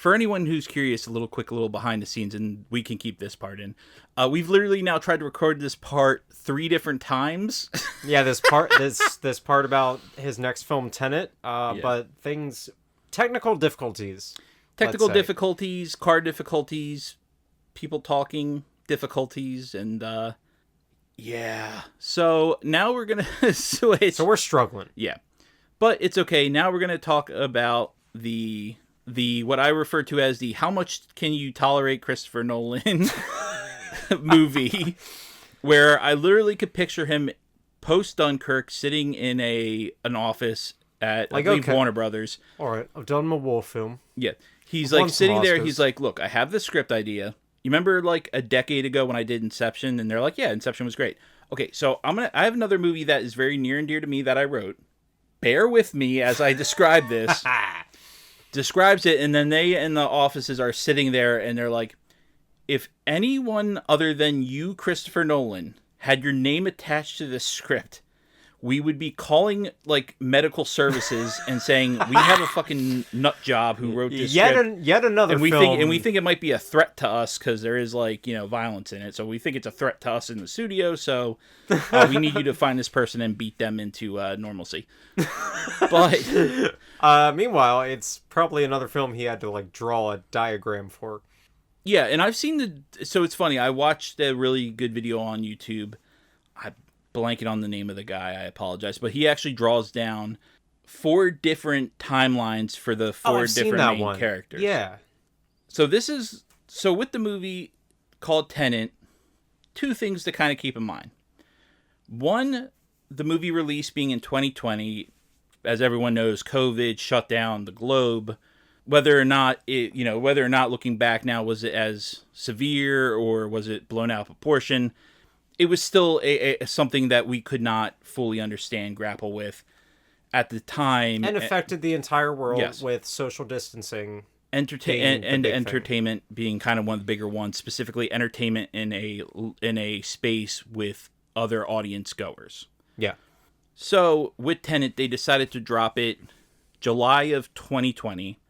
for anyone who's curious, a little behind the scenes, and we can keep this part in. We've literally now tried to record this part 3 different times. Yeah, this part about his next film, Tenet, but technical difficulties. Technical difficulties, car difficulties, people talking difficulties, and yeah. So now we're going to switch. So we're struggling. Yeah. But it's okay. Now we're going to talk about the what I refer to as the how much can you tolerate Christopher Nolan movie, where I literally could picture him post Dunkirk sitting in an office at I believe Warner Brothers. All right, I've done my war film. Yeah. He's like sitting there, he's like, "Look, I have this script idea. You remember like a decade ago when I did Inception?" And they're like, "Yeah, Inception was great." Okay, so I have another movie that is very near and dear to me that I wrote. Bear with me as I describe this. Describes it, and then they in the offices are sitting there, and they're like, if anyone other than you, Christopher Nolan, had your name attached to this script, we would be calling like medical services and saying we have a fucking nut job who wrote this script. Yet another film. And we think it might be a threat to us because there is like, violence in it. So we think it's a threat to us in the studio. So we need you to find this person and beat them into normalcy. But meanwhile, it's probably another film he had to like draw a diagram for. Yeah, and I've seen so it's funny. I watched a really good video on YouTube. I'm blanking on the name of the guy. I apologize, but he actually draws down 4 different timelines for the 4 different main characters. Yeah. So with the movie called Tenet, 2 things to kind of keep in mind. One, the movie release being in 2020, as everyone knows, COVID shut down the globe. Whether or not looking back now, was it as severe or was it blown out of proportion? It was still something that we could not fully understand, grapple with at the time. And affected the entire world with social distancing. Entertainment being kind of one of the bigger ones, specifically entertainment in a space with other audience goers. Yeah. So with Tenet, they decided to drop it July of 2020.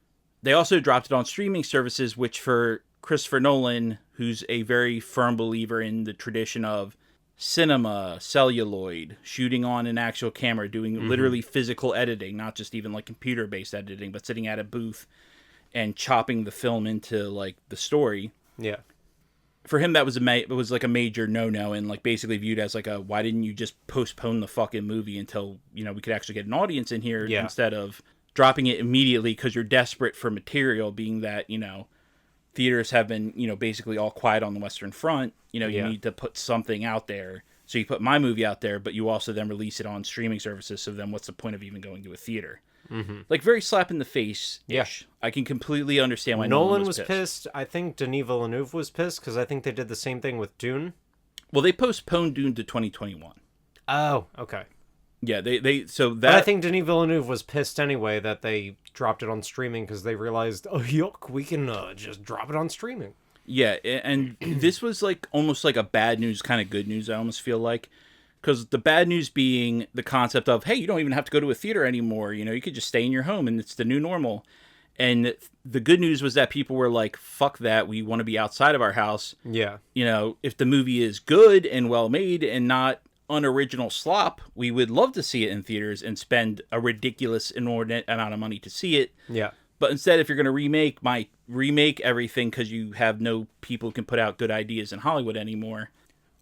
They also dropped it on streaming services, which for Christopher Nolan, who's a very firm believer in the tradition of cinema, celluloid, shooting on an actual camera, doing literally physical editing, not just even like computer-based editing, but sitting at a booth and chopping the film into like the story. Yeah. For him, that was like a major no-no, and like basically viewed as like why didn't you just postpone the fucking movie until we could actually get an audience in here instead of dropping it immediately because you're desperate for material, being that, theaters have been, basically all quiet on the Western Front. You need to put something out there. So you put my movie out there, but you also then release it on streaming services. So then what's the point of even going to a theater? Mm-hmm. Like, very slap in the face. Yeah. I can completely understand why Nolan was pissed. I think Denis Villeneuve was pissed because I think they did the same thing with Dune. Well, they postponed Dune to 2021. Oh, okay. Yeah, but I think Denis Villeneuve was pissed anyway that they dropped it on streaming because they realized, oh, yuck, we can just drop it on streaming. Yeah, and this was like almost like a bad news, kind of good news, I almost feel like. Because the bad news being the concept of, hey, you don't even have to go to a theater anymore. You could just stay in your home and it's the new normal. And the good news was that people were like, fuck that, we want to be outside of our house. Yeah. If the movie is good and well made and not unoriginal slop, we would love to see it in theaters and spend a ridiculous, inordinate amount of money to see it. Yeah. But instead, if you're going to remake everything because you have no people who can put out good ideas in Hollywood anymore,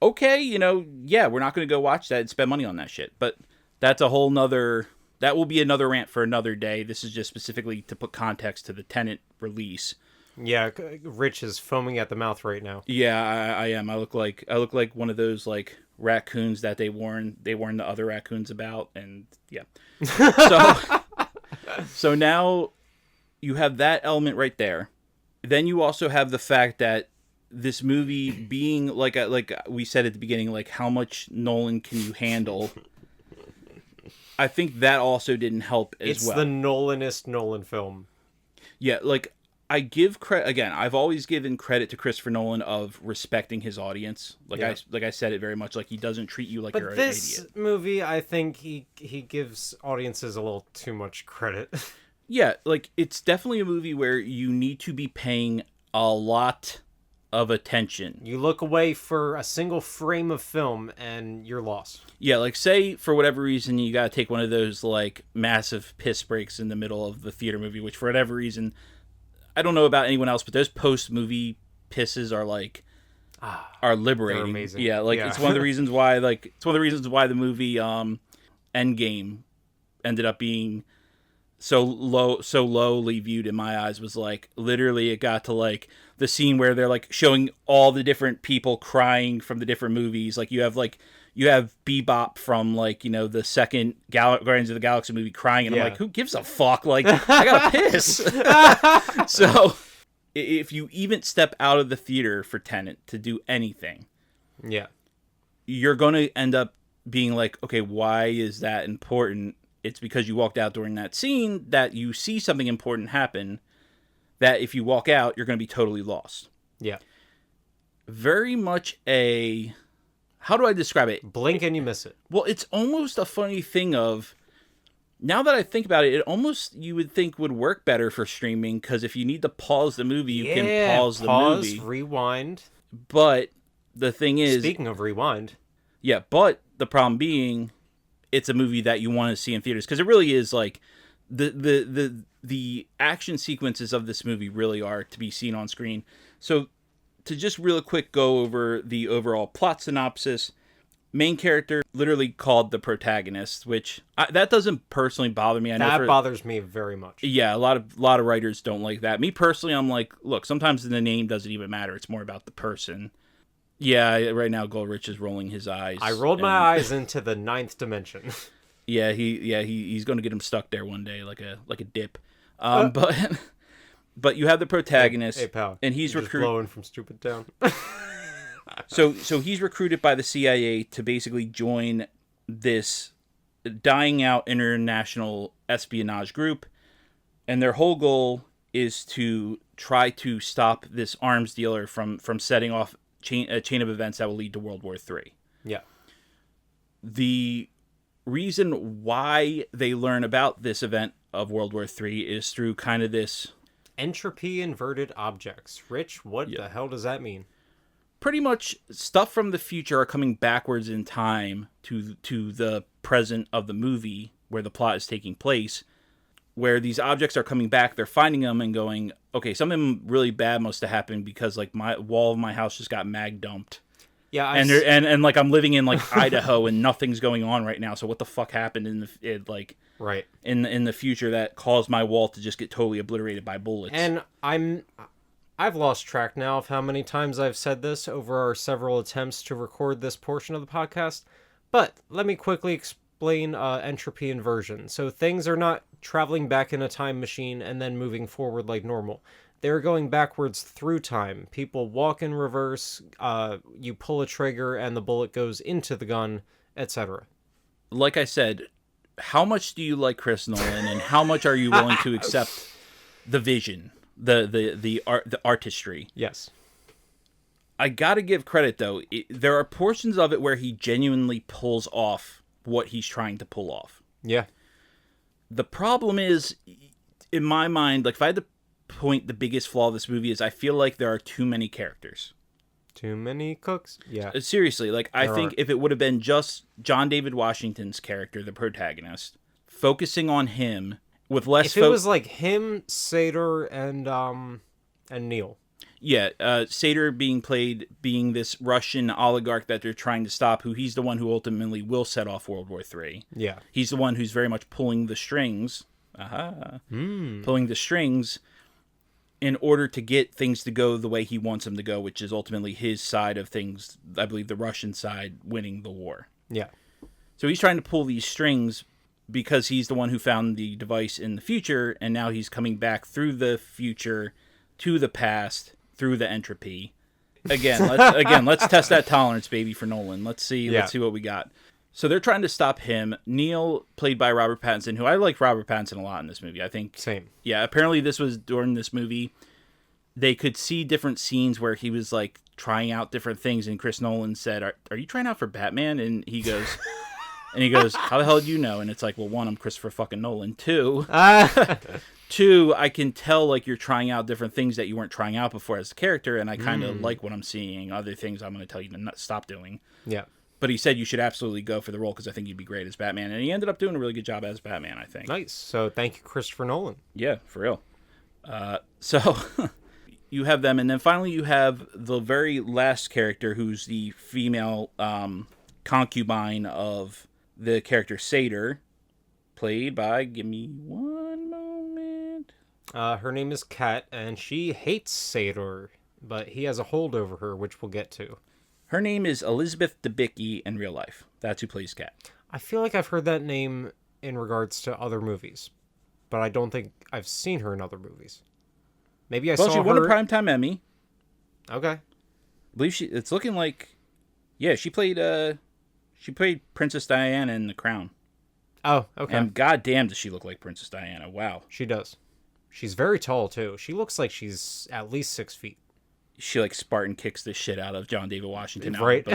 okay, we're not going to go watch that and spend money on that shit. But that's that will be another rant for another day. This is just specifically to put context to the Tenet release. Yeah, Rich is foaming at the mouth right now. Yeah, I am. I look like one of those like raccoons that they warn the other raccoons about, and yeah. So now you have that element right there. Then you also have the fact that this movie being like we said at the beginning, like how much Nolan can you handle? I think that also didn't help as well. It's the Nolanist Nolan film. Yeah, like I give credit again. I've always given credit to Christopher Nolan of respecting his audience. I said it very much. Like he doesn't treat you like you're an idiot. But this movie, I think he gives audiences a little too much credit. Yeah, like, it's definitely a movie where you need to be paying a lot of attention. You look away for a single frame of film and you're lost. Yeah, like, say, for whatever reason, you gotta take one of those, like, massive piss breaks in the middle of the theater movie, which, for whatever reason, I don't know about anyone else, but those post-movie pisses are, like, are liberating. They're amazing. Yeah, like, it's one of the reasons why, the movie, Endgame ended up being so lowly viewed in my eyes, was like, literally it got to like the scene where they're like showing all the different people crying from the different movies. Like you have Bebop from, like, you know, the second Guardians of the Galaxy movie crying, and I'm like, who gives a fuck? Like, I gotta piss. So if you even step out of the theater for Tenet to do anything, you're gonna end up being like, okay, why is that important? It's because you walked out during that scene that you see something important happen, that if you walk out, you're going to be totally lost. Yeah. Very much a... How do I describe it? Blink and you miss it. Well, it's almost a funny thing of... Now that I think about it, it almost, you would think, would work better for streaming, because if you need to pause the movie, you can pause the movie. Rewind. But the thing is... Speaking of rewind. Yeah, but the problem being... It's a movie that you want to see in theaters, because it really is like the action sequences of this movie really are to be seen on screen. So to just real quick go over the overall plot synopsis, main character literally called the protagonist, which that doesn't personally bother me. That bothers me very much. Yeah, a lot of writers don't like that. Me personally, I'm like, look, sometimes the name doesn't even matter. It's more about the person. Yeah, right now Goldrich is rolling his eyes. I rolled my eyes into the 9th dimension. He's going to get him stuck there one day, like a dip. But you have the protagonist, hey pal, and he's recruited. Blowing from Stupid Town. So he's recruited by the CIA to basically join this dying out international espionage group, and their whole goal is to try to stop this arms dealer from setting off a chain of events that will lead to World War III. Yeah. The reason why they learn about this event of World War III is through kind of this... Entropy inverted objects. Rich, what the hell does that mean? Pretty much stuff from the future are coming backwards in time to the present of the movie where the plot is taking place, where these objects are coming back, they're finding them and going, okay, something really bad must have happened, because like my wall of my house just got mag dumped. Yeah, and like I'm living in like Idaho and nothing's going on right now. So what the fuck happened in the future that caused my wall to just get totally obliterated by bullets? And I've lost track now of how many times I've said this over our several attempts to record this portion of the podcast. But let me quickly explain entropy inversion. So things are not traveling back in a time machine and then moving forward like normal. They're going backwards through time. People walk in reverse, you pull a trigger and the bullet goes into the gun, etc. Like I said, how much do you like Chris Nolan, and how much are you willing to accept the vision, the artistry? Yes. I gotta give credit, though. There are portions of it where he genuinely pulls off what he's trying to pull off. Yeah. The problem is, in my mind, like, if I had to point the biggest flaw of this movie is, I feel like there are too many characters. Too many cooks? Yeah. Seriously, like, I think if it would have been just John David Washington's character, the protagonist, focusing on him with less... If it was like him, Sator, and Neil. Yeah, Sator being this Russian oligarch that they're trying to stop, who he's the one who ultimately will set off World War III. Yeah. He's the one who's very much pulling the strings. Pulling the strings in order to get things to go the way he wants them to go, which is ultimately his side of things, I believe the Russian side winning the war. Yeah. So he's trying to pull these strings because he's the one who found the device in the future, and now he's coming back through the future to the past through the entropy. Let's test that tolerance, baby, for Nolan. Let's see what we got. So they're trying to stop him. Neil, played by Robert Pattinson, who I like Robert Pattinson a lot in this movie. I think... Same. Yeah, apparently this was during this movie. They could see different scenes where he was, like, trying out different things, and Chris Nolan said, Are you trying out for Batman? And he goes, And he goes, how the hell do you know? And it's like, well, one, I'm Christopher fucking Nolan. Two, I can tell, like, you're trying out different things that you weren't trying out before as a character, and I kind of like what I'm seeing. Other things I'm going to tell you to not stop doing. Yeah. But he said you should absolutely go for the role because I think you'd be great as Batman. And he ended up doing a really good job as Batman, I think. Nice. So thank you, Christopher Nolan. Yeah, for real. So you have them, and then finally you have the very last character who's the female concubine of the character Sator, played by, give me one moment. Her name is Kat, and she hates Sator, but he has a hold over her, which we'll get to. Her name is Elizabeth Debicki in real life. That's who plays Kat. I feel like I've heard that name in regards to other movies, but I don't think I've seen her in other movies. Maybe I saw her... Well, she won a Primetime Emmy. Okay. I believe it's looking like... Yeah, she played Princess Diana in The Crown. Oh, okay. And goddamn does she look like Princess Diana. Wow. She does. She's very tall, too. She looks like she's at least 6 feet. She, like, Spartan kicks the shit out of John David Washington. Right.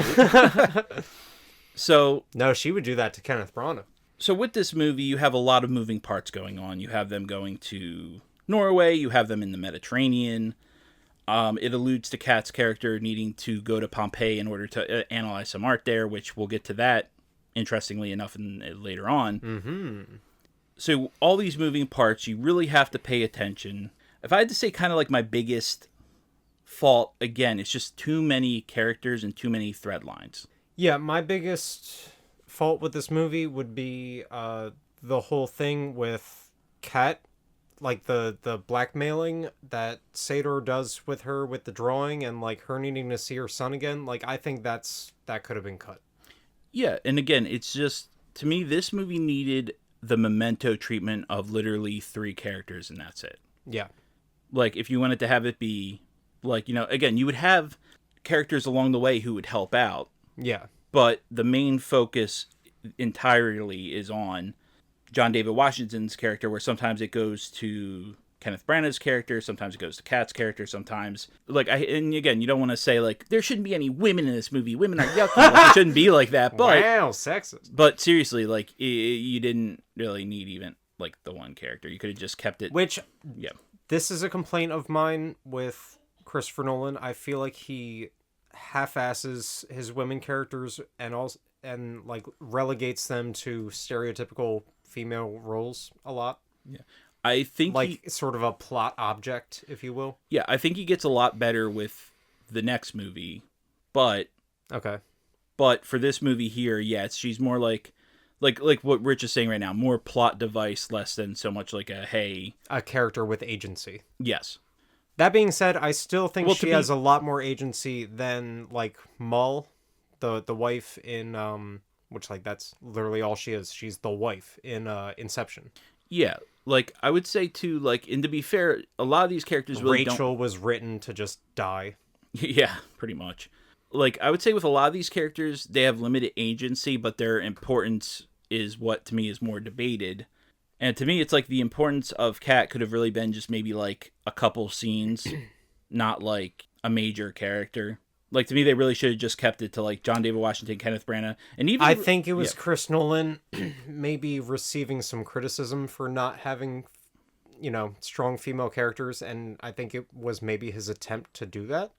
So... No, she would do that to Kenneth Branagh. So with this movie, you have a lot of moving parts going on. You have them going to Norway. You have them in the Mediterranean. It alludes to Kat's character needing to go to Pompeii in order to analyze some art there, which we'll get to that, interestingly enough, later on. Mm-hmm. So all these moving parts, you really have to pay attention. If I had to say kind of like my biggest fault, again, it's just too many characters and too many thread lines. Yeah, my biggest fault with this movie would be the whole thing with Kat, like the blackmailing that Sator does with her with the drawing and like her needing to see her son again. Like, I think that could have been cut. Yeah, and again, it's just, to me, this movie needed the Memento treatment of literally 3 characters and that's it. Yeah. Like, if you wanted to have it be, like, you know, again, you would have characters along the way who would help out. Yeah. But the main focus entirely is on John David Washington's character, where sometimes it goes to Kenneth Branagh's character, sometimes it goes to Kat's character, sometimes... and again, you don't want to say, like, there shouldn't be any women in this movie. Women are yucky. Like, it shouldn't be like that, but... Wow, sexist. But seriously, like, you didn't really need even, like, the one character. You could have just kept it... Which... Yeah. This is a complaint of mine with Christopher Nolan. I feel like he half-asses his women characters and like relegates them to stereotypical female roles a lot. Yeah, I think like sort of a plot object, if you will. Yeah, I think he gets a lot better with the next movie, but okay. But for this movie here, yeah, she's more like what Rich is saying right now, more plot device, less than so much like a character with agency. Yes. That being said, I still think she has a lot more agency than, like, Mull, the wife in, which, like, that's literally all she is. She's the wife in Inception. Yeah, like, I would say, too, like, and to be fair, a lot of these characters really Rachel was written to just die. Yeah, pretty much. Like, I would say with a lot of these characters, they have limited agency, but their importance is what, to me, is more debated. And to me, it's like the importance of Kat could have really been just maybe like a couple scenes, not like a major character. Like, to me, they really should have just kept it to like John David Washington, Kenneth Branagh, and even... I think it was Chris Nolan maybe receiving some criticism for not having, you know, strong female characters, and I think it was maybe his attempt to do that.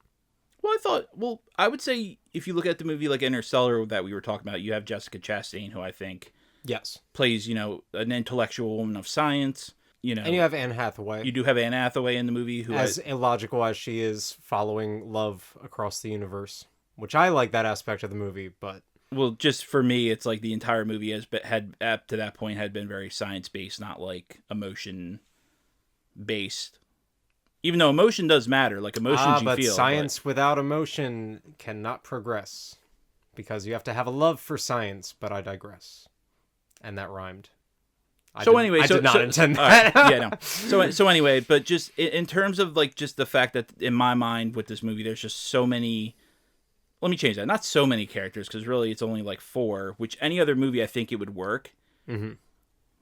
Well, I would say if you look at the movie like Interstellar that we were talking about, you have Jessica Chastain, who I think... Yes. Plays, you know, an intellectual woman of science, you know. And you have Anne Hathaway. You do have Anne Hathaway in the movie. Who as illogical as she is, following love across the universe. Which I like that aspect of the movie, but... Well, just for me, it's like the entire movie had up to that point had been very science-based, not like emotion-based. Even though emotion does matter, like emotions you feel. But science without emotion cannot progress. Because you have to have a love for science, but I digress. And that rhymed. I did not intend that. Right, yeah, no. So anyway, but just in terms of like just the fact that in my mind with this movie, there's just so many. Let me change that. Not so many characters, because really it's only like 4. Which any other movie I think it would work. Mm-hmm.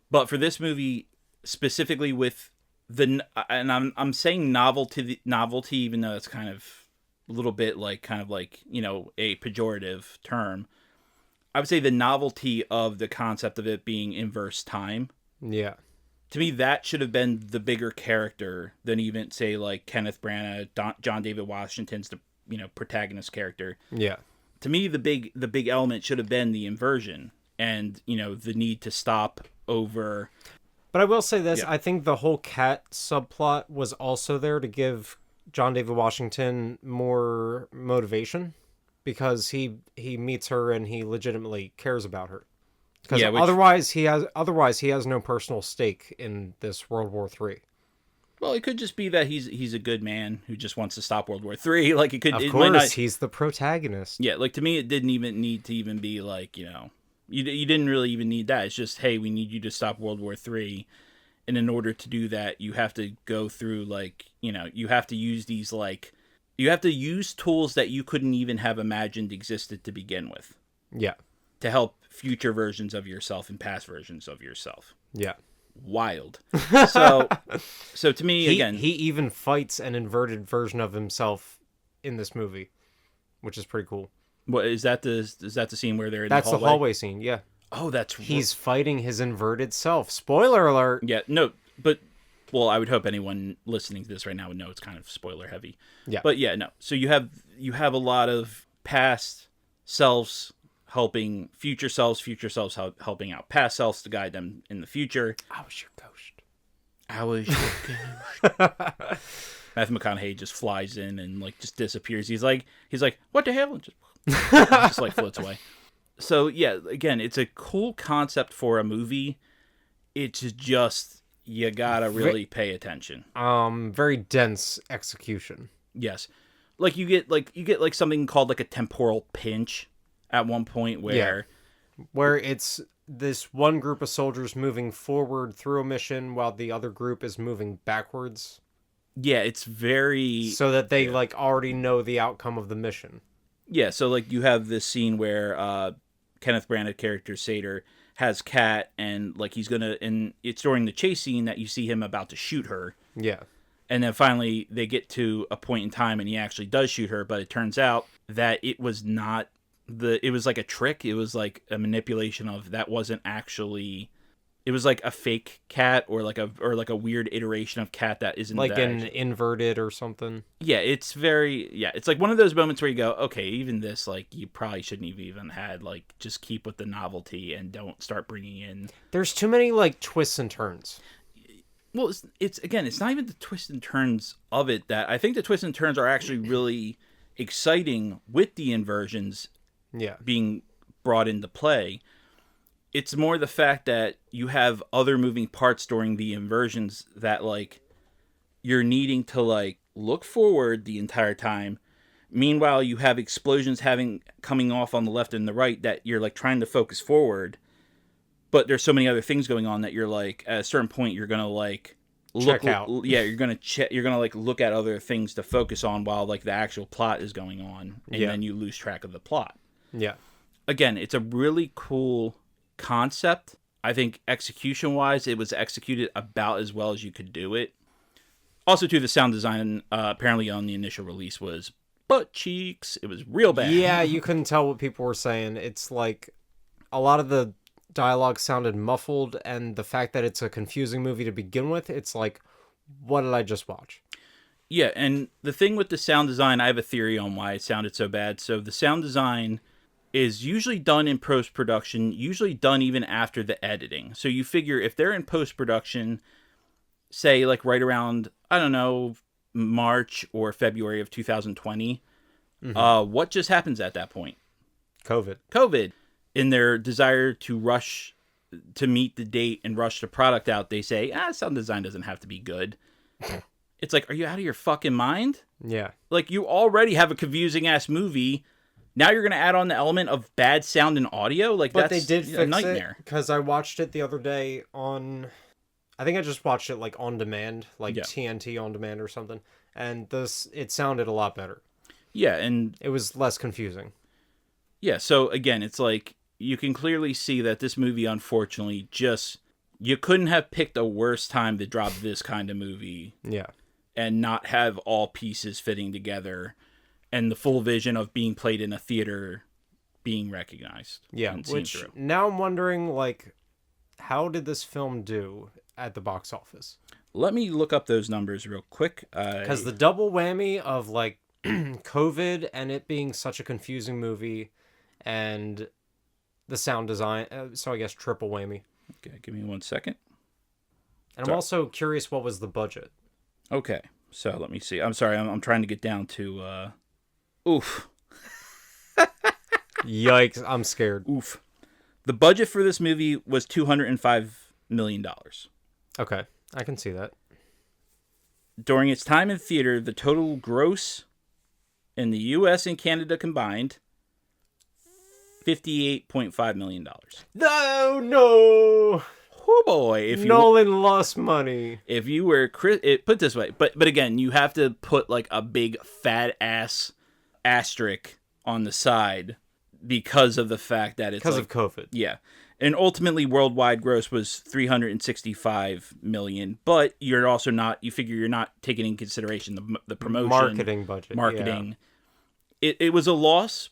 But for this movie specifically with and I'm saying novelty, even though it's kind of a little bit like you know a pejorative term. I would say the novelty of the concept of it being inverse time. Yeah. To me, that should have been the bigger character than even, say, like Kenneth Branagh, John David Washington's the protagonist character. Yeah. To me, the big element should have been the inversion and the need to stop over. But I will say this: I think the whole cat subplot was also there to give John David Washington more motivation, because he meets her and he legitimately cares about her. Because otherwise he has no personal stake in this World War III. Well, it could just be that he's a good man who just wants to stop World War III. Like, it could. Of course, he's the protagonist. Yeah, like, to me, it didn't even need to even be like, you didn't really even need that. It's just, hey, we need you to stop World War III, and in order to do that, you have to go through, like, you have to use these, like, you have to use tools that you couldn't even have imagined existed to begin with. Yeah. To help future versions of yourself and past versions of yourself. Yeah. Wild. So to me, he even fights an inverted version of himself in this movie, which is pretty cool. What is that? Is that the scene where they're in the hallway? That's the hallway scene. Yeah. Oh, he's fighting his inverted self. Spoiler alert. Yeah. No, but I would hope anyone listening to this right now would know it's kind of spoiler heavy. Yeah. But yeah, no. So you have a lot of past selves helping future selves helping out past selves to guide them in the future. I was your ghost. Matthew McConaughey just flies in and, like, just disappears. He's like, what the hell? And just like floats away. So yeah, again, it's a cool concept for a movie. It's just, you gotta really pay attention. Very dense execution. Yes. Like, you get something called, like, a temporal pinch at one point where it's this one group of soldiers moving forward through a mission while the other group is moving backwards. Yeah, it's very... So that they, like, already know the outcome of the mission. Yeah, so, like, you have this scene where Kenneth Branagh character Sator has Kat, and, like, he's gonna... And it's during the chase scene that you see him about to shoot her. Yeah. And then finally they get to a point in time and he actually does shoot her, but it turns out that it was not... It was like a trick. It was like a manipulation of that wasn't actually... It was like a fake cat or like a weird iteration of cat that isn't like an inverted or something. Yeah, it's like one of those moments where you go, okay, even this, like, you probably shouldn't have even had, like, just keep with the novelty and don't start bringing in... There's too many, like, twists and turns. Well, it's not even the twists and turns of it that... I think the twists and turns are actually really exciting with the inversions being brought into play. It's more the fact that you have other moving parts during the inversions that, like, you're needing to, like, look forward the entire time. Meanwhile, you have explosions coming off on the left and the right that you're, like, trying to focus forward. But there's so many other things going on that you're, like, at a certain point, you're going to, like, check out. Yeah, you're going to like, look at other things to focus on while, like, the actual plot is going on. And then you lose track of the plot. Yeah. Again, it's a really cool concept. I think execution wise it was executed about as well as you could do it. Also, too, the sound design apparently on the initial release was butt cheeks. It was real bad. Yeah, you couldn't tell what people were saying. It's like a lot of the dialogue sounded muffled, and the fact that it's a confusing movie to begin with, it's like, what did I just watch? Yeah, and the thing with the sound design, I have a theory on why it sounded so bad. So the sound design is usually done in post-production, usually done even after the editing. So you figure if they're in post-production, say, like, right around, I don't know, March or February of 2020, what just happens at that point? COVID. In their desire to rush to meet the date and rush the product out, they say, sound design doesn't have to be good. It's like, are you out of your fucking mind? Yeah. Like, you already have a confusing-ass movie. Now you're going to add on the element of bad sound and audio? Like, but that's they did fix a nightmare. Because I watched it the other day on... I think I just watched it, like, on demand. Like, TNT on demand or something. And it sounded a lot better. Yeah, and... It was less confusing. Yeah, so, again, it's like... You can clearly see that this movie, unfortunately, just... You couldn't have picked a worse time to drop this kind of movie. Yeah. And not have all pieces fitting together... And the full vision of being played in a theater being recognized. Yeah, which now I'm wondering, like, how did this film do at the box office? Let me look up those numbers real quick. Because the double whammy of, like, COVID and it being such a confusing movie and the sound design, so I guess triple whammy. Okay, give me 1 second. And I'm also curious, what was the budget? Okay, so let me see. I'm sorry, I'm trying to get down to... Oof. Yikes, I'm scared. Oof. The budget for this movie was $205 million. Okay, I can see that. During its time in theater, the total gross in the U.S. and Canada combined, $58.5 million. No! Oh boy! Nolan lost money. If you were... put it this way, but again, you have to put like a big fat ass asterisk on the side because of the fact that it's because of COVID. Yeah. And ultimately worldwide gross was $365 million, but you're also not, you figure you're not taking in consideration the promotion, marketing budget, Yeah. It was a loss,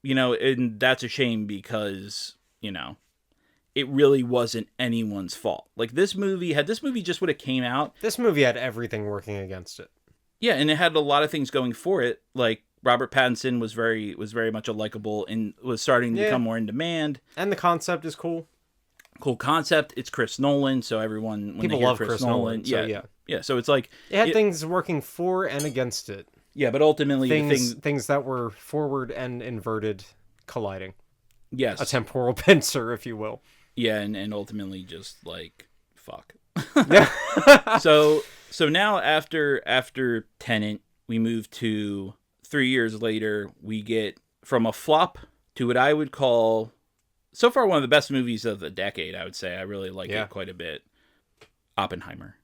and that's a shame because, it really wasn't anyone's fault. Like this movie just would have came out. This movie had everything working against it. Yeah, and it had a lot of things going for it. Like Robert Pattinson was very much a likable and was starting to become more in demand. And the concept is cool. Cool concept. It's Chris Nolan, so everyone people love Chris Nolan. So yeah. So it's like it had things working for and against it. Yeah, but ultimately things that were forward and inverted colliding. Yes, a temporal pincer, if you will. Yeah, and ultimately just like fuck. Yeah. So now after Tenet, we move to 3 years later. We get from a flop to what I would call so far one of the best movies of the decade. I would say I really like it quite a bit. Oppenheimer,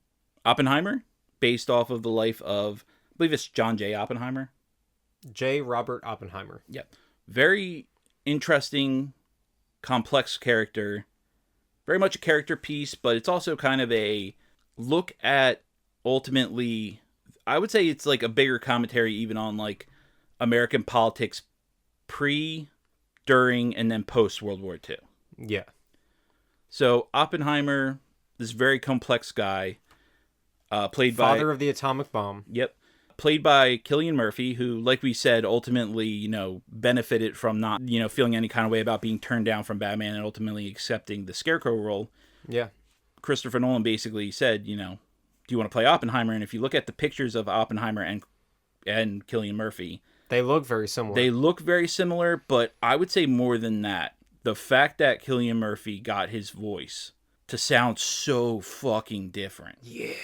based off of the life of, I believe it's John J. Oppenheimer. J. Robert Oppenheimer. Yep. Very interesting, complex character. Very much a character piece, but it's also kind of a look at ultimately, I would say it's like a bigger commentary even on like American politics pre, during, and then post World War II. Yeah. So Oppenheimer, this very complex guy, played by... Father of the atomic bomb. Yep. Played by Cillian Murphy, who, like we said, ultimately, benefited from not, feeling any kind of way about being turned down from Batman and ultimately accepting the Scarecrow role. Yeah. Christopher Nolan basically said, do you want to play Oppenheimer? And if you look at the pictures of Oppenheimer and Cillian Murphy... They look very similar. But I would say more than that. The fact that Cillian Murphy got his voice to sound so fucking different. Yeah.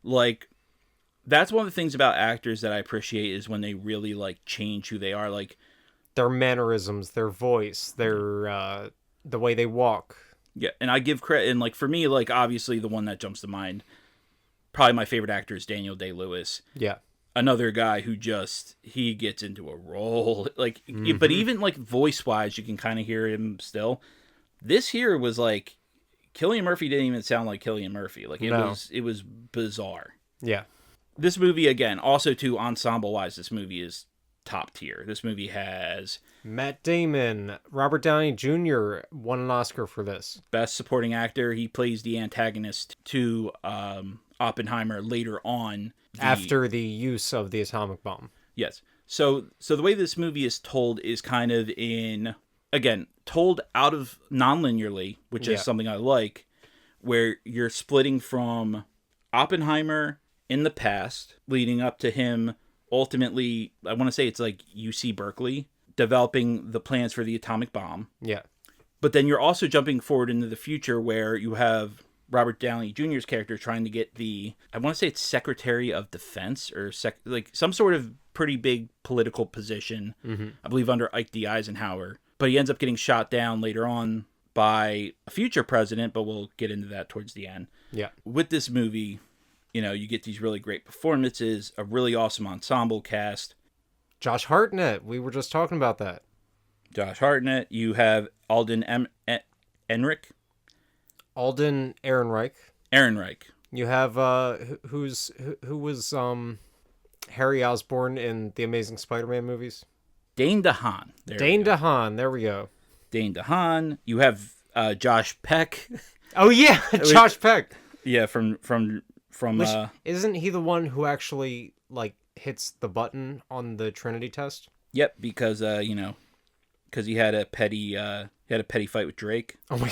Like... That's one of the things about actors that I appreciate is when they really like change who they are, like their mannerisms, their voice, their the way they walk. Yeah, and I give credit, and like for me, like obviously the one that jumps to mind, probably my favorite actor is Daniel Day-Lewis. Yeah, another guy who he gets into a role, like, but even like voice wise, you can kind of hear him still. This here was like Cillian Murphy didn't even sound like Cillian Murphy. Like it was bizarre. Yeah. This movie, again, also too, ensemble-wise, this movie is top tier. This movie has... Matt Damon, Robert Downey Jr. won an Oscar for this. Best Supporting Actor. He plays the antagonist to Oppenheimer later on. After the use of the atomic bomb. Yes. So the way this movie is told is kind of told out of non-linearly, which is something I like, where you're splitting from Oppenheimer... in the past, leading up to him, ultimately, I want to say it's like UC Berkeley, developing the plans for the atomic bomb. Yeah. But then you're also jumping forward into the future where you have Robert Downey Jr.'s character trying to get I want to say it's Secretary of Defense, or like some sort of pretty big political position, I believe under Ike D. Eisenhower. But he ends up getting shot down later on by a future president, but we'll get into that towards the end. Yeah. With this movie... you get these really great performances, a really awesome ensemble cast. Josh Hartnett, we were just talking about that. Josh Hartnett. You have Alden Ehrenreich. Alden Ehrenreich. You have who was Harry Osborn in the Amazing Spider-Man movies? Dane DeHaan. Dane DeHaan. There we go. Dane DeHaan. You have Josh Peck. Oh yeah, Josh Peck. Yeah, from Which, isn't he the one who actually like hits the button on the Trinity test? Yep, because because he had a petty fight with Drake. Oh my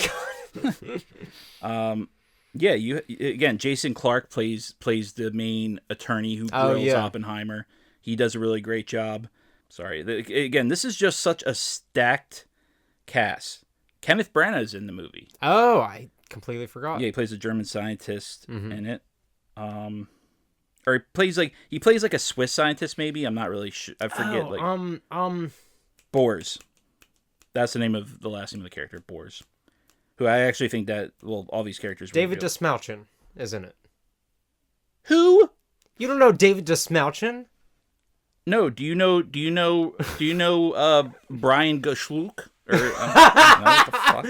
god. Yeah, Jason Clarke plays the main attorney who grills Oppenheimer. He does a really great job. Sorry. Again, this is just such a stacked cast. Kenneth Branagh's in the movie. Oh, I completely forgot. Yeah, he plays a German scientist in it. Or he plays like a Swiss scientist maybe. I'm not really sure. I forget Bors. That's the last name of the character, Bors. Who I actually think that all these characters David Desmalchin is in it. Who? You don't know David Desmalchin? No, do you know Brian Gushlook? Or what the fuck?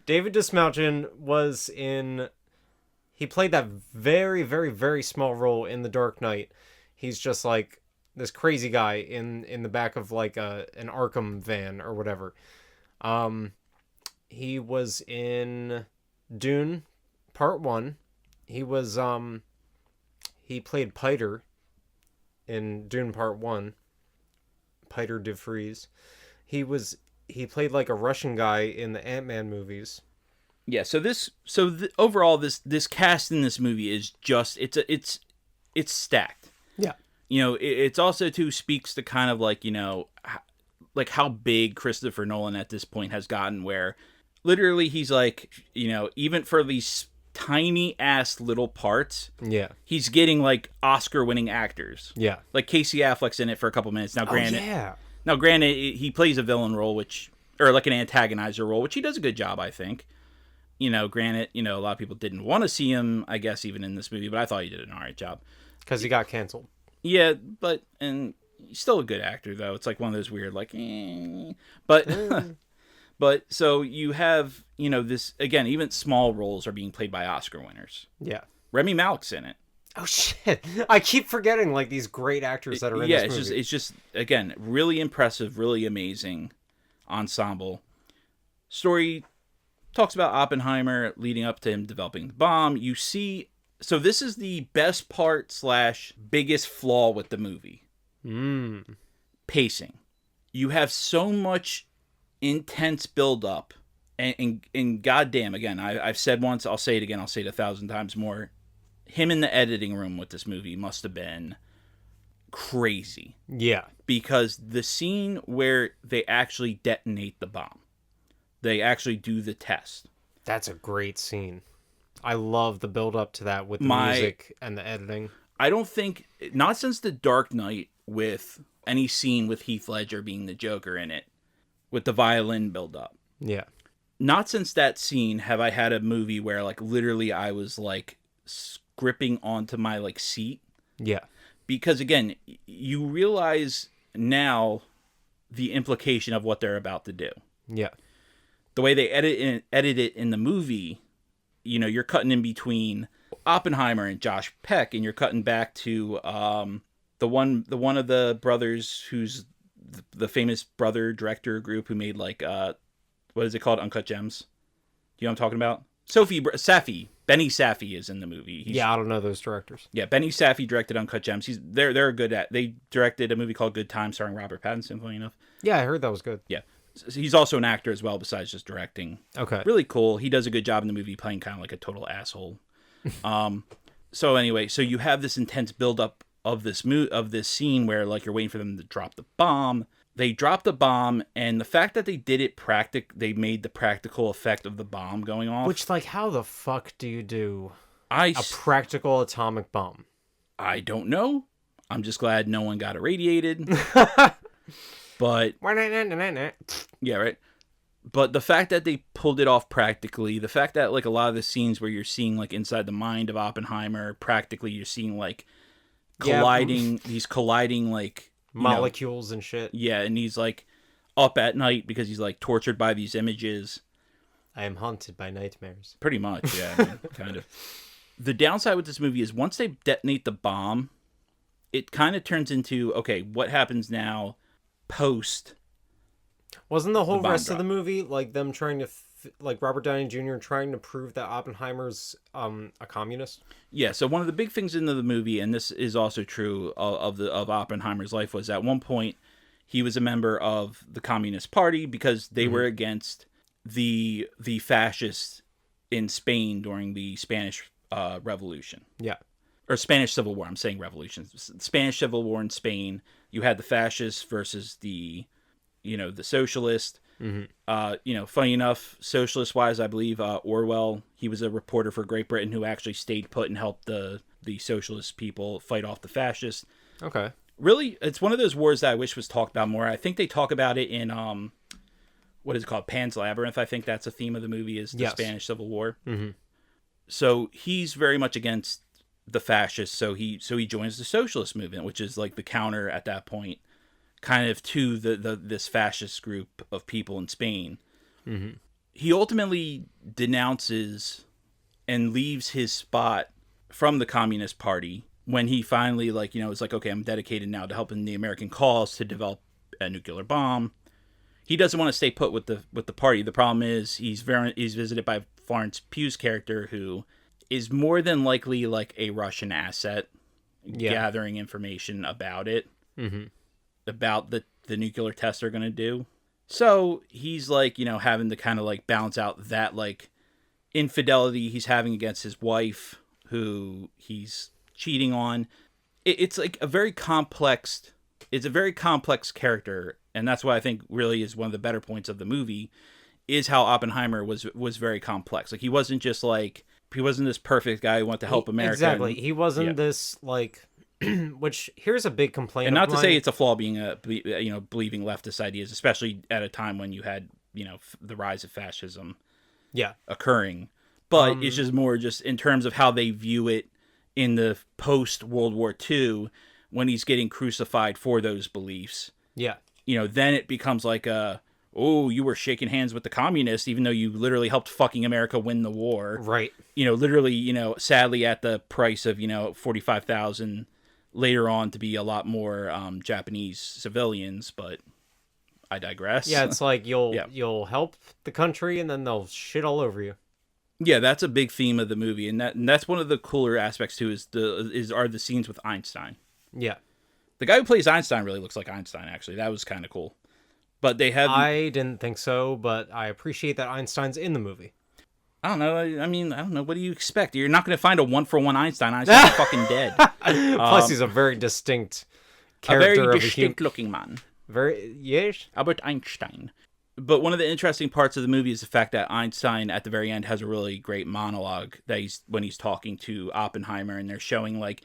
David Desmalchin was in. He played that very, very, very small role in The Dark Knight. He's just like this crazy guy in the back of like an Arkham van or whatever. He was in Dune Part 1. He was he played Piter in Dune Part 1. Piter de Vries. He played like a Russian guy in the Ant-Man movies. Yeah, overall this cast in this movie is just it's stacked. Yeah. It's also too speaks to kind of like, like how big Christopher Nolan at this point has gotten, where literally he's like, even for these tiny ass little parts, yeah, he's getting like Oscar winning actors. Yeah. Like Casey Affleck's in it for a couple minutes. Now granted, yeah. He plays a villain role, or like an antagonizer role, which he does a good job, I think. Granted, a lot of people didn't want to see him, I guess, even in this movie, but I thought he did an alright job. Because he got canceled. Yeah, and he's still a good actor, though. It's like one of those weird, like, But so you have, this, again, even small roles are being played by Oscar winners. Yeah. Rami Malek's in it. Oh, shit. I keep forgetting, like, these great actors that are in this movie. Yeah, it's just, again, really impressive, really amazing ensemble. Story talks about Oppenheimer leading up to him developing the bomb. You see, so this is the best part / biggest flaw with the movie. Pacing. You have so much intense build-up, and goddamn, again, I've said once, I'll say it again, I'll say it 1,000 times more. Him in the editing room with this movie must have been crazy. Yeah. Because the scene where they actually detonate the bomb, they actually do the test. That's a great scene. I love the build up to that with the music and the editing. I don't think, not since The Dark Knight, with any scene with Heath Ledger being the Joker in it, with the violin build up. Yeah. Not since that scene have I had a movie where like literally I was like gripping onto my like seat. Yeah. Because again, you realize now the implication of what they're about to do. Yeah. The way they edit it in the movie, you're cutting in between Oppenheimer and Josh Peck, and you're cutting back to the one of the brothers who's the famous brother director group who made like what is it called, Uncut Gems? Do you know what I'm talking about? Benny Safdie is in the movie. I don't know those directors. Yeah, Benny Safdie directed Uncut Gems. They're good at. They directed a movie called Good Time starring Robert Pattinson. Funny enough. Yeah, I heard that was good. Yeah. He's also an actor as well, besides just directing. Okay. Really cool. He does a good job in the movie, playing kind of like a total asshole. So anyway, so you have this intense buildup of this scene where like you're waiting for them to drop the bomb. They drop the bomb, and the fact that they did it they made the practical effect of the bomb going off. Which, like, how the fuck do you do a practical atomic bomb? I don't know. I'm just glad no one got irradiated. But yeah, right. But the fact that they pulled it off practically, the fact that like a lot of the scenes where you're seeing like inside the mind of Oppenheimer, practically you're seeing like colliding like molecules and shit. Yeah, and he's like up at night because he's like tortured by these images. I am haunted by nightmares. Pretty much, yeah, I mean, kind of. The downside with this movie is once they detonate the bomb, it kind of turns into, okay, what happens now? post. Wasn't the whole rest of the movie like them trying to like Robert Downey Jr. trying to prove that Oppenheimer's a communist? Yeah, so one of the big things in the movie, and this is also true of Oppenheimer's life, was at one point he was a member of the Communist Party because they were against the fascists in Spain during the Spanish Revolution. Yeah. Or Spanish Civil War. I'm saying revolution. Spanish Civil War in Spain. You had the fascists versus the socialist. Funny enough, socialist-wise, I believe Orwell, he was a reporter for Great Britain who actually stayed put and helped the socialist people fight off the fascists. Okay. Really, it's one of those wars that I wish was talked about more. I think they talk about it in, what is it called? Pan's Labyrinth. I think that's a theme of the movie, is the Spanish Civil War. Mm-hmm. So he's very much against the fascists, so he joins the socialist movement, which is like the counter at that point kind of to this fascist group of people in Spain. Mm-hmm. He ultimately denounces and leaves his spot from the Communist Party when he finally is like, okay, I'm dedicated now to helping the American cause to develop a nuclear bomb. He doesn't want to stay put with the party. The problem is he's visited by Florence Pugh's character, who is more than likely like a Russian asset, gathering information about it. Mm-hmm. About the nuclear tests they're going to do. So he's like, having to kind of like balance out that like infidelity he's having against his wife, who he's cheating on. It's like a very complex character. And that's why I think really is one of the better points of the movie, is how Oppenheimer was very complex. Like he wasn't this perfect guy who wanted to help America. Exactly. He wasn't this like, which here's a big complaint. And not to say it's a flaw being believing leftist ideas, especially at a time when you had the rise of fascism, occurring. But it's just more just in terms of how they view it in the post World War II, when he's getting crucified for those beliefs. Yeah, then it becomes like you were shaking hands with the communists, even though you literally helped fucking America win the war. Right. Literally, sadly at the price of 45,000. Later on to be a lot more Japanese civilians, but I digress. Yeah, it's like you'll help the country and then they'll shit all over you. Yeah, that's a big theme of the movie, and that's one of the cooler aspects too. Are the scenes with Einstein? Yeah, the guy who plays Einstein really looks like Einstein. Actually, that was kind of cool. But I didn't think so, but I appreciate that Einstein's in the movie. I don't know. I mean, I don't know. What do you expect? You're not going to find a 1-for-1 Einstein. Einstein's fucking dead. Plus, he's a very distinct character. A very distinct-looking man. Yes. Albert Einstein. But one of the interesting parts of the movie is the fact that Einstein, at the very end, has a really great monologue that when he's talking to Oppenheimer, and they're showing, like,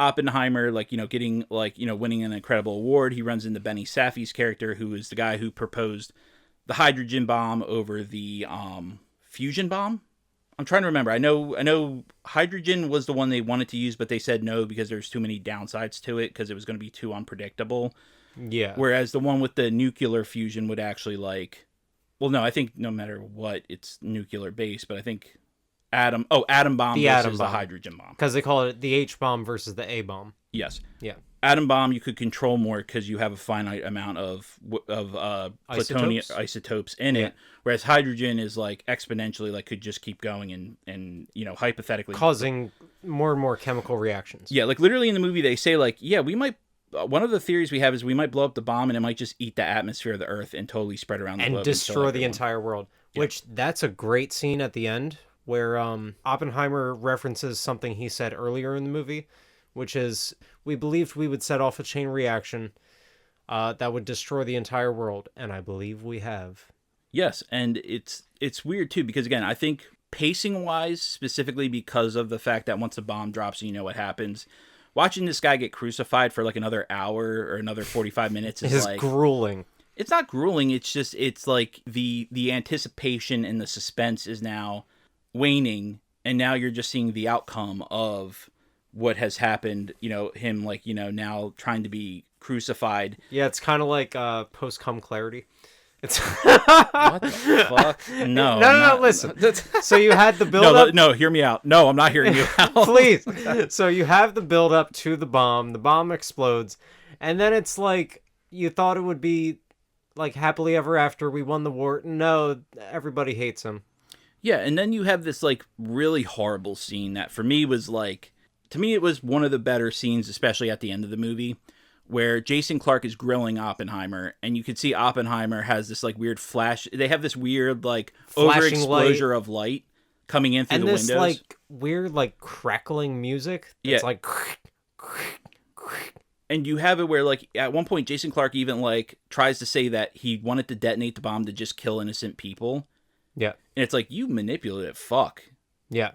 Oppenheimer, like, getting, like, winning an incredible award. He runs into Benny Safdie's character, who is the guy who proposed the hydrogen bomb over the fusion bomb. I'm trying to remember. I know hydrogen was the one they wanted to use, but they said no because there's too many downsides to it because it was going to be too unpredictable. Yeah. Whereas the one with the nuclear fusion would actually I think no matter what, it's nuclear based, but I think atom bomb versus the hydrogen bomb. Because they call it the H bomb versus the A bomb. Yes. Yeah. Atom bomb you could control more because you have a finite amount of plutonium isotopes in it, whereas hydrogen is like exponentially, like could just keep going and hypothetically causing more and more chemical reactions. Yeah, like literally in the movie they say like, we might. One of the theories we have is we might blow up the bomb and it might just eat the atmosphere of the Earth and totally spread around the globe and destroy the entire world. Yeah. Which that's a great scene at the end where Oppenheimer references something he said earlier in the movie, which is, we believed we would set off a chain reaction that would destroy the entire world, and I believe we have. Yes, and it's weird too, because again, I think pacing-wise, specifically because of the fact that once the bomb drops, you know what happens, watching this guy get crucified for like another hour or another 45 minutes is like grueling. It's not grueling, it's like the anticipation and the suspense is now waning, and now you're just seeing the outcome of what has happened, him now trying to be crucified. Yeah, it's kind of like post-cum clarity. It's what the fuck? No, listen. So you had the build-up. No, hear me out. No, I'm not hearing you out. Please. So you have the build-up to the bomb. The bomb explodes, and then it's like you thought it would be like happily ever after, we won the war. No, everybody hates him. Yeah, and then you have this like really horrible scene that for me was like, to me it was one of the better scenes, especially at the end of the movie, where Jason Clarke is grilling Oppenheimer, and you can see Oppenheimer has this like weird flash. They have this weird like overexposure of light coming in through the windows. And this like weird like crackling music. It's like... And you have it where, like, at one point, Jason Clarke even, like, tries to say that he wanted to detonate the bomb to just kill innocent people. Yeah. And it's like, you manipulative fuck. Yeah.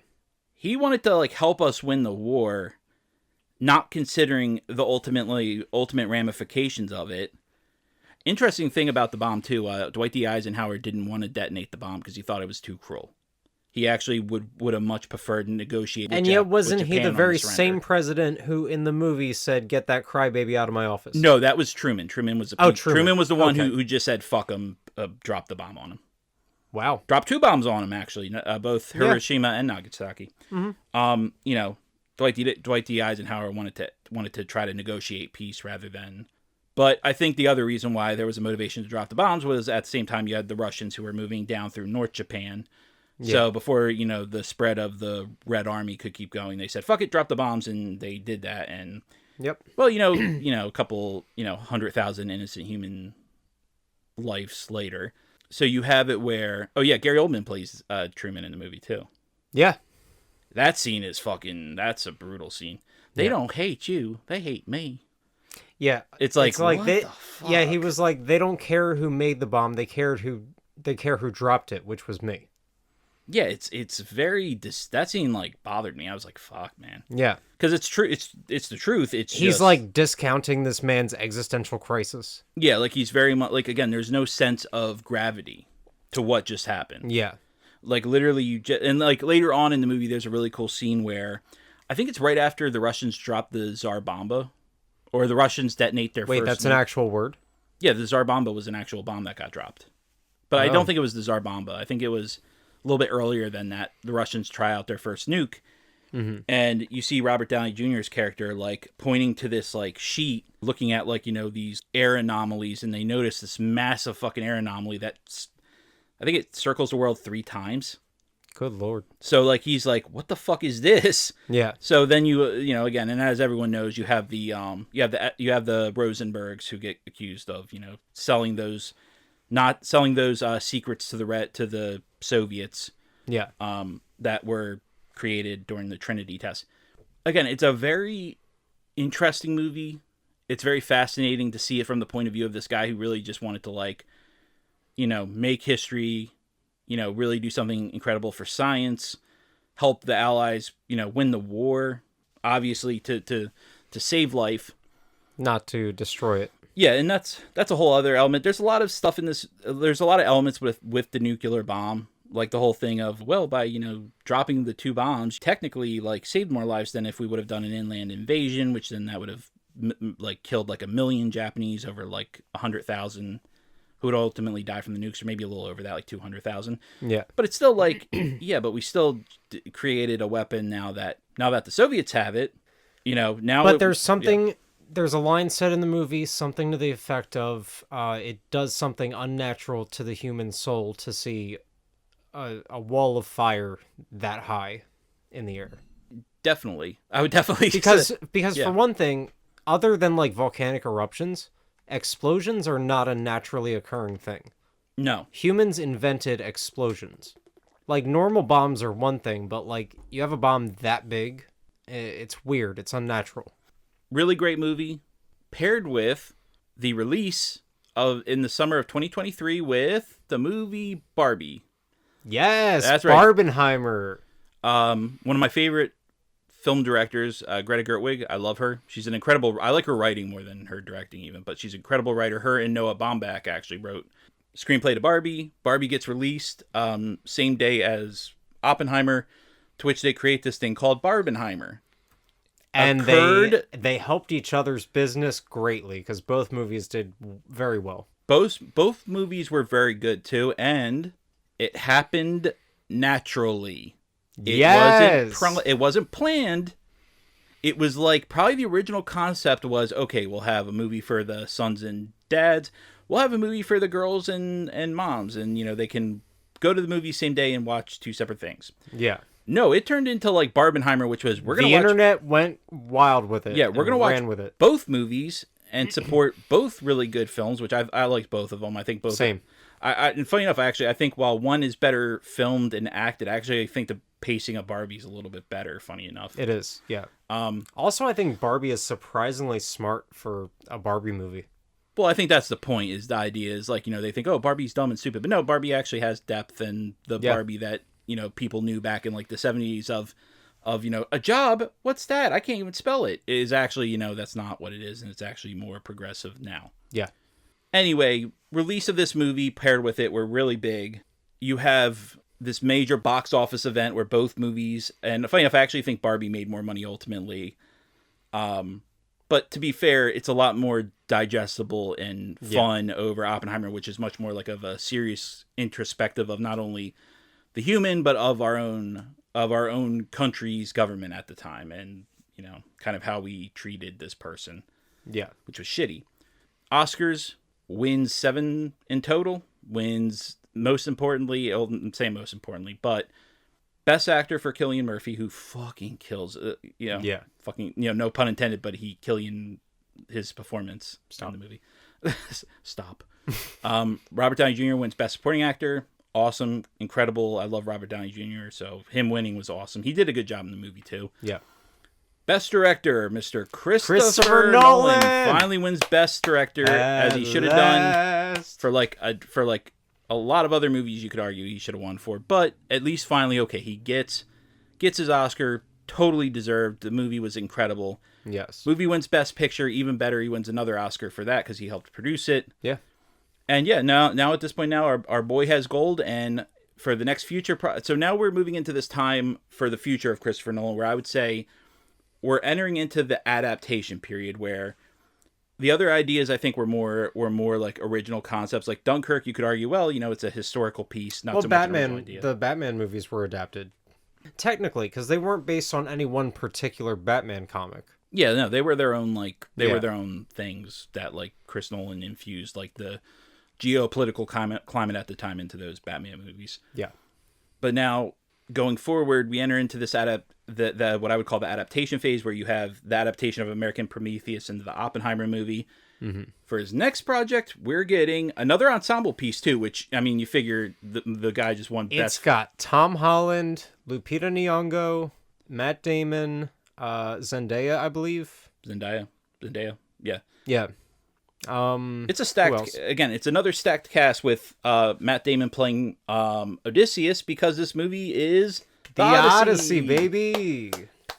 He wanted to, like, help us win the war, not considering the ultimate ramifications of it. Interesting thing about the bomb, too, Dwight D. Eisenhower didn't want to detonate the bomb because he thought it was too cruel. He actually would have much preferred to negotiate with And yet wasn't he the very same president who in the movie said, "Get that crybaby out of my office"? No, that was Truman. Truman was Truman was the one who just said, "Fuck him," dropped the bomb on him. Wow. Dropped 2 bombs on him, actually, both Hiroshima and Nagasaki. Mm-hmm. You know, Dwight D. Eisenhower wanted to try to negotiate peace rather than... But I think the other reason why there was a motivation to drop the bombs was at the same time you had the Russians who were moving down through North Japan. Yeah. So before, you know, the spread of the Red Army could keep going, they said, fuck it, drop the bombs, and they did that. And, well, you know, a couple, 100,000 innocent human lives later. So you have it where, Gary Oldman plays Truman in the movie, too. Yeah. That scene is that's a brutal scene. They don't hate you, they hate me. Yeah. It's like what the fuck? Yeah, he was like, they don't care who made the bomb, they care who dropped it, which was me. Yeah, it's very that scene like bothered me. I was like, "Fuck, man." Yeah, because it's true. It's the truth. He's like discounting this man's existential crisis. Yeah, like he's very much like, again, there's no sense of gravity to what just happened. Yeah, like literally and like later on in the movie, there's a really cool scene where I think it's right after the Russians drop the Tsar Bomba, or the Russians detonate their first. Wait, that's an actual word? Yeah, the Tsar Bomba was an actual bomb that got dropped, but I don't think it was the Tsar Bomba. I think it was a little bit earlier than that. The Russians try out their first nuke, and you see Robert Downey Jr.'s character like pointing to this like sheet, looking at like these air anomalies, and they notice this massive fucking air anomaly that's, I think it circles the world 3 times. Good lord! So like he's like, what the fuck is this? Yeah. So then you again, and as everyone knows, you have the Rosenbergs who get accused of selling those secrets to the Soviets. Yeah. That were created during the Trinity test. Again, it's a very interesting movie. It's very fascinating to see it from the point of view of this guy who really just wanted to make history, really do something incredible for science, help the Allies, win the war, obviously to save life, not to destroy it. Yeah, and that's a whole other element. There's a lot of stuff in this. There's a lot of elements with the nuclear bomb, like the whole thing of, well, by dropping the 2 bombs, technically like saved more lives than if we would have done an inland invasion, which then that would have like killed like 1 million Japanese over like 100,000 who would ultimately die from the nukes, or maybe a little over that, like 200,000. Yeah, but it's still like but we still created a weapon now that the Soviets have it. Now. But there's something. Yeah. There's a line said in the movie, something to the effect of, it does something unnatural to the human soul to see a wall of fire that high in the air. Definitely. I would definitely... Because for one thing, other than like volcanic eruptions, explosions are not a naturally occurring thing. No. Humans invented explosions. Like, normal bombs are one thing, but like, you have a bomb that big, it's weird, it's unnatural. Really great movie, paired with the release in the summer of 2023 with the movie Barbie. Yes, that's right. Barbenheimer. One of my favorite film directors, Greta Gerwig. I love her. She's an incredible... I like her writing more than her directing even, but she's an incredible writer. Her and Noah Baumbach actually wrote screenplay to Barbie. Barbie gets released same day as Oppenheimer, to which they create this thing called Barbenheimer. And they helped each other's business greatly because both movies did very well. Both movies were very good too, and it happened naturally. It wasn't planned. it was like probably the original concept was, okay, we'll have a movie for the sons and dads. We'll have a movie for the girls and moms. And, they can go to the movie same day and watch two separate things. Yeah. No, it turned into like Barbenheimer, which was the internet went wild with it. Yeah, we're gonna watch with it. both movies and support both really good films, which I liked both of them. I think both. Same. And funny enough, I think while one is better filmed and acted, I think the pacing of Barbie's a little bit better. Funny enough, it is. Yeah. Also, I think Barbie is surprisingly smart for a Barbie movie. Well, I think that's the point. Is the idea is like they think, oh, Barbie's dumb and stupid, but no, Barbie actually has depth, and the Barbie that people knew back in like the 70s of a job, what's that? I can't even spell it. Is actually, that's not what it is, and it's actually more progressive now. Yeah. Anyway, release of this movie paired with it were really big. You have this major box office event where both movies, and funny enough, I actually think Barbie made more money ultimately. But to be fair, it's a lot more digestible and fun over Oppenheimer, which is much more like of a serious introspective of not only the human, but of our own country's government at the time, and kind of how we treated this person. Yeah, which was shitty. Oscars wins 7 in total. Wins most importantly, I'm saying most importantly, but Best Actor for Cillian Murphy, who fucking kills. Fucking no pun intended, but his performance in the movie. Stop. Robert Downey Jr. wins Best Supporting Actor. Awesome, incredible. I love Robert Downey Jr., so him winning was awesome. He did a good job in the movie too. Yeah. Best Director, Mr. Christopher Nolan finally wins Best Director, as he should have done for a lot of other movies. You could argue he should have won for, but at least finally, okay, he gets his Oscar, totally deserved. The movie was incredible. Yes. Movie wins Best Picture, even better. He wins another Oscar for that because he helped produce it. Yeah. And yeah, now at this point our boy has gold, and for the next future, so now we're moving into this time for the future of Christopher Nolan, where I would say we're entering into the adaptation period, where the other ideas I think were more like original concepts, like Dunkirk. You could argue, well, it's a historical piece, not so much an original idea. The Batman movies were adapted technically because they weren't based on any one particular Batman comic. Yeah, no, they were their own were their own things that like Chris Nolan infused like the geopolitical climate at the time into those Batman movies. Yeah. But now going forward, we enter into this the what I would call the adaptation phase, where you have the adaptation of American Prometheus into the Oppenheimer movie. Mm-hmm. For his next project, we're getting another ensemble piece too, which I mean, you figure the guy just won best. It's got Tom Holland, Lupita Nyong'o, Matt Damon, Zendaya, I believe. Zendaya, yeah. Yeah. It's a stacked, again, it's another stacked cast with Matt Damon playing Odysseus, because this movie is the Odyssey, baby.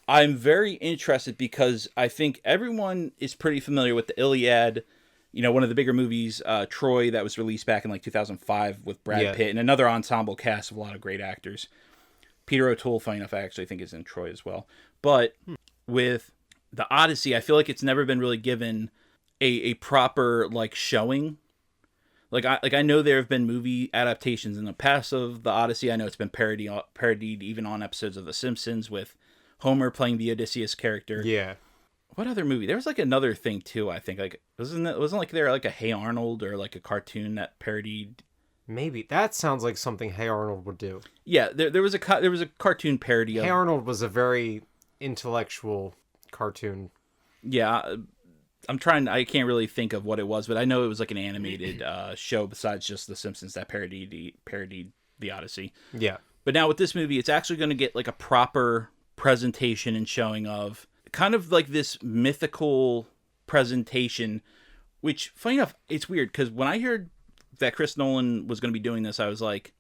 I'm very interested because I think everyone is pretty familiar with the Iliad, one of the bigger movies, Troy, that was released back in like 2005 with Brad Pitt, and another ensemble cast of a lot of great actors. Peter O'Toole, funny enough, I actually think is in Troy as well. But with the Odyssey, I feel like it's never been really given a proper like showing. Like I know there have been movie adaptations in the past of the Odyssey. I know it's been parodied even on episodes of The Simpsons with Homer playing the Odysseus character. Yeah. What other movie? There was like another thing too, I think. Like wasn't like there like a Hey Arnold or like a cartoon that parodied? Maybe that sounds like something Hey Arnold would do. Yeah, there was a cartoon parody of Hey Arnold was a very intellectual cartoon. Yeah. I can't really think of what it was, but I know it was like an animated show besides just The Simpsons that parodied the Odyssey. Yeah. But now with this movie, it's actually going to get like a proper presentation and showing of kind of like this mythical presentation, which, funny enough, it's weird because when I heard that Chris Nolan was going to be doing this, I was like,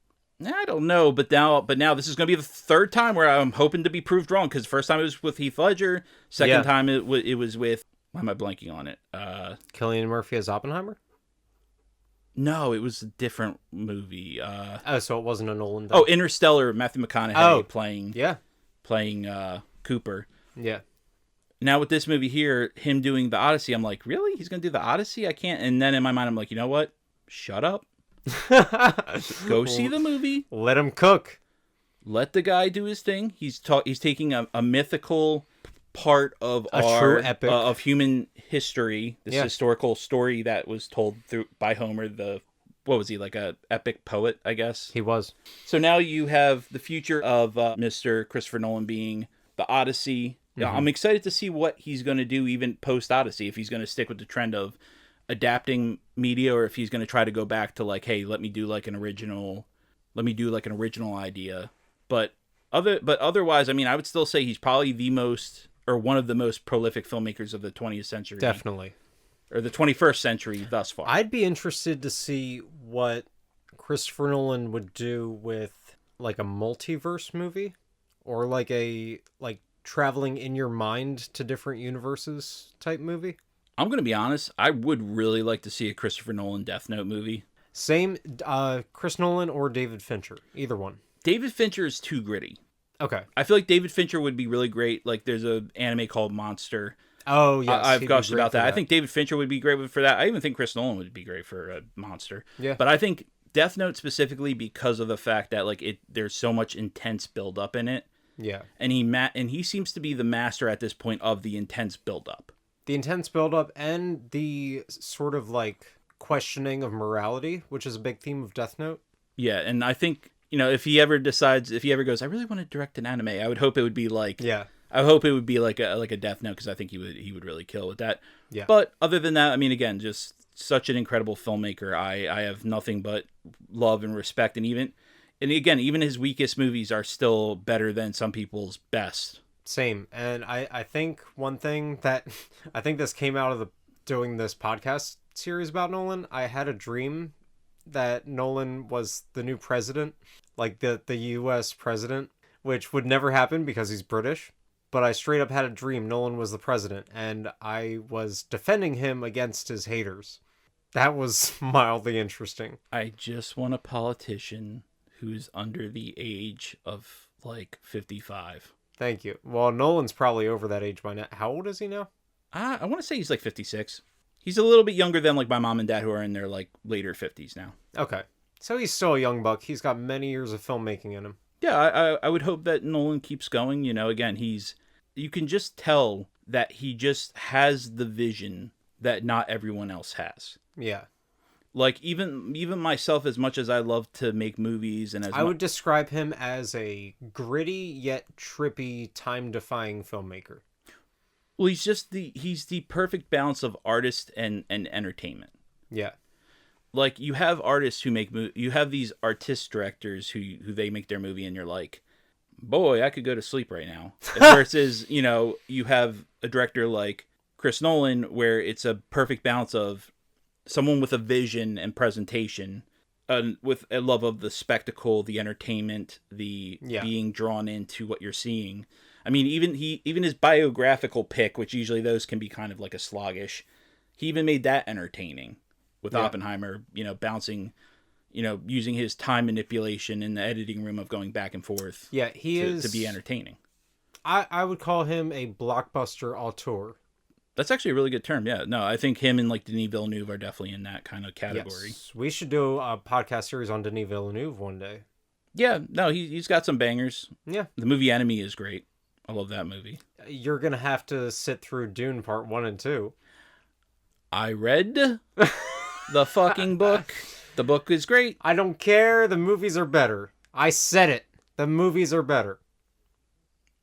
I don't know. But now this is going to be the third time where I'm hoping to be proved wrong, because the first time it was with Heath Ledger, second time it was with, why am I blanking on it? Cillian Murphy as Oppenheimer? No, it was a different movie. So it wasn't a Nolan thing. Oh, Interstellar, Matthew McConaughey playing Cooper. Yeah. Now with this movie here, him doing the Odyssey, I'm like, really? He's going to do the Odyssey? I can't. And then in my mind, I'm like, you know what? Shut up. Go see the movie. Let him cook. Let the guy do his thing. He's taking a mythical part of true epic of human history. This historical story that was told by Homer. What was he, like a epic poet? I guess he was. So now you have the future of Mr. Christopher Nolan being the Odyssey. Mm-hmm. I'm excited to see what he's going to do even post Odyssey. If he's going to stick with the trend of adapting media, or if he's going to try to go back to like, hey, let me do like an original idea. But otherwise, I mean, I would still say he's probably one of the most prolific filmmakers of the 20th century. Definitely. Or the 21st century thus far. I'd be interested to see what Christopher Nolan would do with like a multiverse movie, or like a traveling in your mind to different universes type movie. I'm going to be honest, I would really like to see a Christopher Nolan Death Note movie. Same, Chris Nolan or David Fincher, either one. David Fincher is too gritty. Okay. I feel like David Fincher would be really great. Like, there's an anime called Monster. Oh, yes. I've gushed about that. I think David Fincher would be great for that. I even think Chris Nolan would be great for Monster. Yeah. But I think Death Note specifically because of the fact that like there's so much intense buildup in it. Yeah. And he seems to be the master at this point of the intense buildup. The intense buildup and the sort of like questioning of morality, which is a big theme of Death Note. Yeah, and I think, if he ever goes, I really want to direct an anime, I would hope it would be like, I hope it would be like a Death Note, because I think he would really kill with that. Yeah. But other than that, I mean, again, just such an incredible filmmaker. I have nothing but love and respect, and even his weakest movies are still better than some people's best. Same. And I think one thing that I think this came out of doing this podcast series about Nolan, I had a dream that Nolan was the new president, like the US president, which would never happen because he's British. But I straight up had a dream Nolan was the president, and I was defending him against his haters. That was mildly interesting. I just want a politician who's under the age of like 55. Thank you. Well, Nolan's probably over that age by now. How old is he now? I want to say he's like 56. He's a little bit younger than like my mom and dad, who are in their like later 50s now. Okay. So he's still a young buck. He's got many years of filmmaking in him. Yeah, I would hope that Nolan keeps going. Again, you can just tell that he just has the vision that not everyone else has. Yeah. Like, even myself, as much as I love to make movies, and I would describe him as a gritty yet trippy, time-defying filmmaker. Well, he's the perfect balance of artist and entertainment. Yeah. Like, you have artists who you have these artist directors who they make their movie, and you're like, boy, I could go to sleep right now. Versus, you have a director like Chris Nolan, where it's a perfect balance of someone with a vision and presentation, with a love of the spectacle, the entertainment, the being drawn into what you're seeing. I mean, even his biographical pick, which usually those can be kind of like a sloggish, he even made that entertaining with Oppenheimer, bouncing, using his time manipulation in the editing room of going back and forth. Yeah, to be entertaining. I would call him a blockbuster auteur. That's actually a really good term. Yeah, no, I think him and like Denis Villeneuve are definitely in that kind of category. Yes. We should do a podcast series on Denis Villeneuve one day. Yeah, no, he's got some bangers. Yeah. The movie Enemy is great. I love that movie. You're going to have to sit through Dune Part 1 and 2. I read the fucking book. The book is great. I don't care. The movies are better. I said it. The movies are better.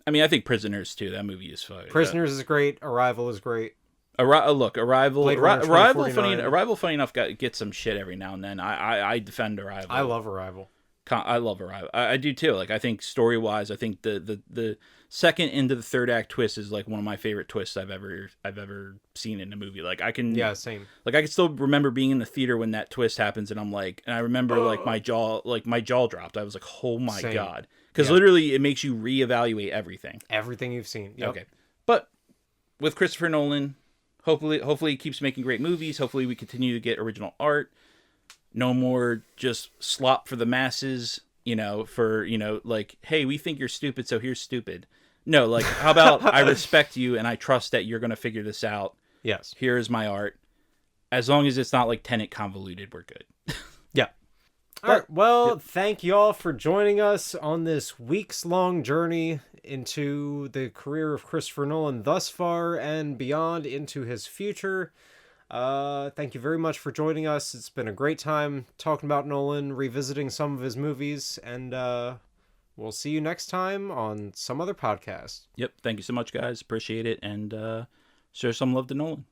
I mean, I think Prisoners too. That movie is fun. Prisoners is great. Arrival is great. Arrival. Arrival. Funny enough, gets some shit every now and then. I defend Arrival. I love Arrival. I love Arrival. I do too. Like, I think story wise, I think the second into the third act twist is like one of my favorite twists I've ever seen in a movie. Like, I can same. Like, I can still remember being in the theater when that twist happens, and I remember like my jaw dropped. I was like, oh my god. Because literally, it makes you reevaluate everything. Everything you've seen. Yep. Okay. But with Christopher Nolan, hopefully he keeps making great movies. Hopefully we continue to get original art. No more just slop for the masses, like, hey, we think you're stupid, so here's stupid. No, like, how about I respect you and I trust that you're going to figure this out. Yes. Here is my art. As long as it's not like Tenet convoluted, we're good. Yeah. All right. Well, thank you all for joining us on this weeks-long journey into the career of Christopher Nolan thus far and beyond into his future. Thank you very much for joining us. It's been a great time talking about Nolan, revisiting some of his movies, and we'll see you next time on some other podcast. Yep. Thank you so much, guys. Appreciate it. And show some love to Nolan.